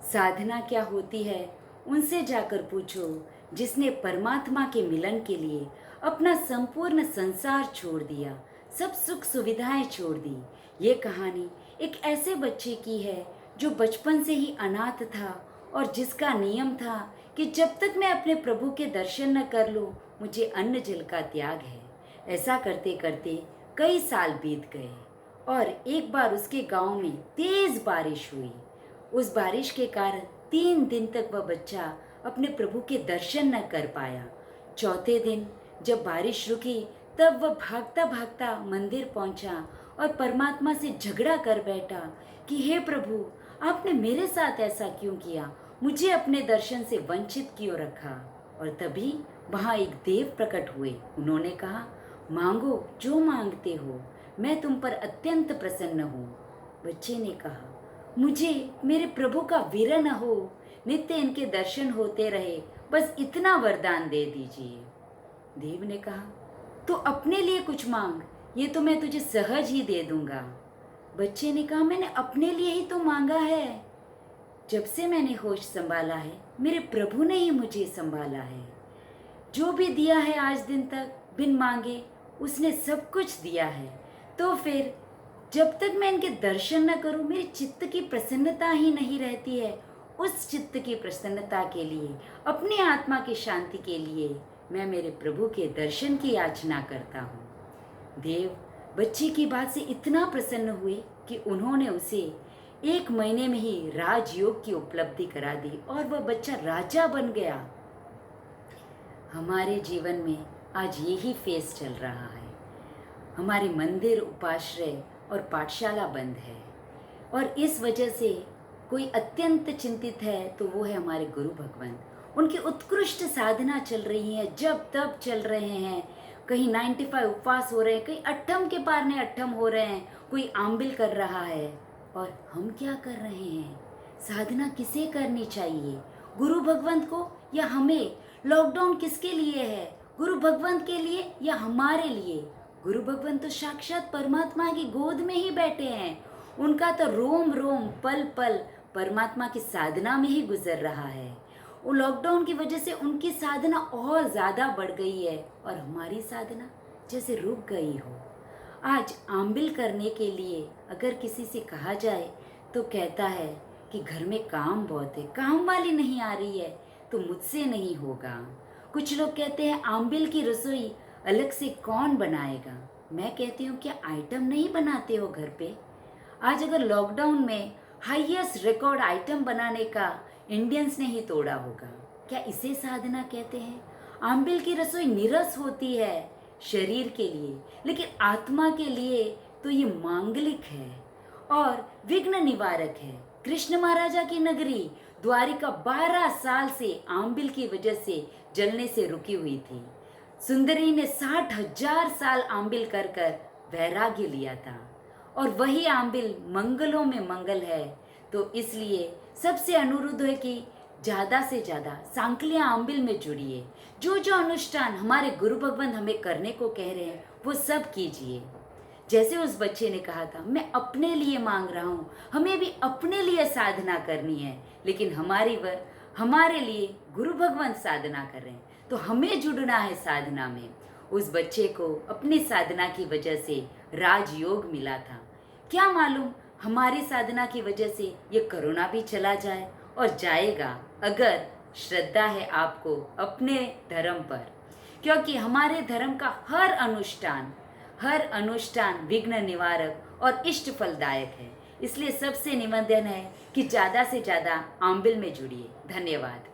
साधना क्या होती है उनसे जाकर पूछो, जिसने परमात्मा के मिलन के लिए अपना संपूर्ण संसार छोड़ दिया, सब सुख सुविधाएं छोड़ दी। ये कहानी एक ऐसे बच्चे की है जो बचपन से ही अनाथ था और जिसका नियम था कि जब तक मैं अपने प्रभु के दर्शन न कर लूं, मुझे अन्न जल का त्याग है। ऐसा करते करते कई साल बीत गए और एक बार उसके गांव में तेज बारिश हुई। उस बारिश के कारण 3 दिन तक वह बच्चा अपने प्रभु के दर्शन न कर पाया। चौथे दिन जब बारिश रुकी, तब वह भागता भागता मंदिर पहुंचा और परमात्मा से झगड़ा कर बैठा कि हे प्रभु, आपने मेरे साथ ऐसा क्यों किया, मुझे अपने दर्शन से वंचित क्यों रखा। और तभी वहाँ एक देव प्रकट हुए। उन्होंने कहा, मांगो जो मांगते हो, मैं तुम पर अत्यंत प्रसन्न हूँ। बच्चे ने कहा, मुझे मेरे प्रभु का विरह न हो, नित्य इनके दर्शन होते रहे, बस इतना वरदान दे दीजिए। देव ने कहा, तो अपने लिए कुछ मांग, ये तो मैं तुझे सहज ही दे दूंगा। बच्चे ने कहा, मैंने अपने लिए ही तो मांगा है। जब से मैंने होश संभाला है, मेरे प्रभु ने ही मुझे संभाला है। जो भी दिया है आज दिन तक बिन मांगे, उसने सब कुछ दिया है। तो फिर जब तक मैं इनके दर्शन न करूं, मेरे चित्त की प्रसन्नता ही नहीं रहती है। उस चित्त की प्रसन्नता के लिए, अपनी आत्मा की शांति के लिए मैं मेरे प्रभु के दर्शन की याचना करता हूँ। देव बच्चे की बात से इतना प्रसन्न हुए कि उन्होंने उसे 1 महीने में ही राजयोग की उपलब्धि करा दी और वह बच्चा राजा बन गया। हमारे जीवन में आज यही फेस चल रहा है। हमारे मंदिर, उपाश्रय और पाठशाला बंद है और इस वजह से कोई अत्यंत चिंतित है तो वो है हमारे गुरु भगवान। उनकी उत्कृष्ट साधना चल रही है, जब तब चल रहे हैं। कहीं 95 उपवास हो रहे हैं, कहीं अट्ठम के पार ने अट्ठम हो रहे हैं, कोई आंबिल कर रहा है। और हम क्या कर रहे हैं? साधना किसे करनी चाहिए, गुरु भगवंत को या हमें? लॉकडाउन किसके लिए है, गुरु भगवंत के लिए या हमारे लिए? गुरु भगवंत तो साक्षात परमात्मा की गोद में ही बैठे हैं। उनका तो रोम रोम पल पल परमात्मा की साधना में ही गुजर रहा है। वो लॉकडाउन की वजह से उनकी साधना और ज़्यादा बढ़ गई है और हमारी साधना जैसे रुक गई हो। आज आंबिल करने के लिए अगर किसी से कहा जाए तो कहता है कि घर में काम बहुत है, काम वाली नहीं आ रही है तो मुझसे नहीं होगा। कुछ लोग कहते हैं आंबिल की रसोई अलग से कौन बनाएगा। मैं कहती हूँ, क्या आइटम नहीं बनाते हो घर पे? आज अगर लॉकडाउन में हाईएस्ट रिकॉर्ड आइटम बनाने का इंडियंस ने ही तोड़ा होगा, क्या इसे साधना कहते हैं? आंबिल की रसोई निरस होती है शरीर के लिए, लेकिन आत्मा के लिए तो ये मांगलिक है और विघ्न निवारक है। कृष्ण महाराजा की नगरी द्वारिका 12 साल से आंबिल की वजह से जलने से रुकी हुई थी। सुंदरी ने 60,000 साल आंबिल कर कर वैराग्य लिया था और वही आंबिल मंगलों में मंगल है। तो इसलिए सबसे अनुरोध है कि ज़्यादा से ज़्यादा सांकलिया आंबिल में जुड़िए। जो जो अनुष्ठान हमारे गुरु भगवान हमें करने को कह रहे हैं वो सब कीजिए। जैसे उस बच्चे ने कहा था, मैं अपने लिए मांग रहा हूँ, हमें भी अपने लिए साधना करनी है, लेकिन हमारे लिए गुरु भगवान साधना कर रहे हैं तो हमें जुड़ना है साधना में। उस बच्चे को अपनी साधना की वजह से राजयोग मिला था। क्या मालूम हमारी साधना की वजह से ये कोरोना भी चला जाए, और जाएगा अगर श्रद्धा है आपको अपने धर्म पर, क्योंकि हमारे धर्म का हर अनुष्ठान विघ्न निवारक और इष्ट फलदायक है। इसलिए सबसे निवेदन है कि ज़्यादा से ज़्यादा आंबिल में जुड़िए। धन्यवाद।